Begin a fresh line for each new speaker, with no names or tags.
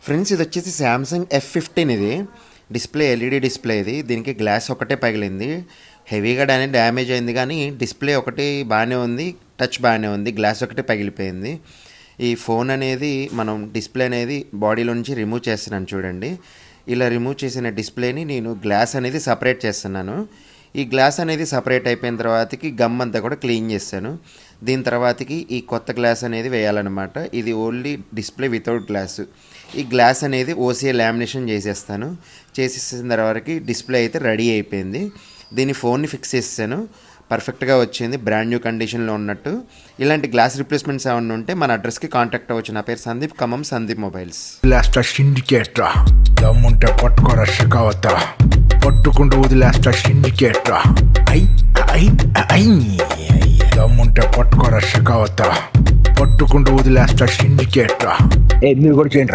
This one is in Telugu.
ఫ్రెండ్స్ ఇది వచ్చేసి శాంసంగ్ F15 ఇది డిస్ప్లే ఎల్ఈడి డిస్ప్లే ఇది. దీనికి గ్లాస్ ఒకటే పగిలింది, హెవీగా డ్యామేజ్ అయింది, కానీ డిస్ప్లే ఒకటి బాగానే ఉంది, టచ్ బాగానే ఉంది, గ్లాస్ ఒకటే పగిలిపోయింది. ఈ ఫోన్ అనేది మనం డిస్ప్లే అనేది బాడీలో నుంచి రిమూవ్ చేస్తున్నాను చూడండి. ఇలా రిమూవ్ చేసిన డిస్ప్లేని నేను గ్లాస్ అనేది సపరేట్ చేస్తున్నాను. ఈ గ్లాస్ అనేది సపరేట్ అయిపోయిన తర్వాతకి గమ్ అంతా కూడా క్లీన్ చేస్తాను. దీని తర్వాతకి ఈ కొత్త గ్లాస్ అనేది వేయాలన్నమాట. ఇది ఓన్లీ డిస్ప్లే వితౌట్ గ్లాసు. ఈ గ్లాస్ అనేది ఓసిఏ లామినేషన్ చేసేస్తాను. చేసేసిన తర్వాతకి డిస్ప్లే అయితే రెడీ అయిపోయింది. దీని ఫోన్ని ఫిక్స్ చేస్తాను, పర్ఫెక్ట్గా వచ్చింది, బ్రాండ్ న్యూ కండిషన్లో ఉన్నట్టు. ఇలాంటి గ్లాస్ రిప్లేస్మెంట్స్ ఏమన్నా ఉంటే మన అడ్రస్కి కాంటాక్ట్ అవ్వచ్చు. నా పేరు సందీప్, ఖమ్మం సందీప్ మొబైల్స్.
లాస్ట్ సిండికేట్రా దమ్ముంటే పట్టుకోరా షికావత, పట్టుకుంటూ వదిలేస్తా సిండికేట్రా. ఐ ఐ ఐ దమ్ముంటే పట్టుకోరా షికావత, పట్టుకుంటూ వదిలేస్తా సిండికేట్రా. మీరు కూడా చేయండి.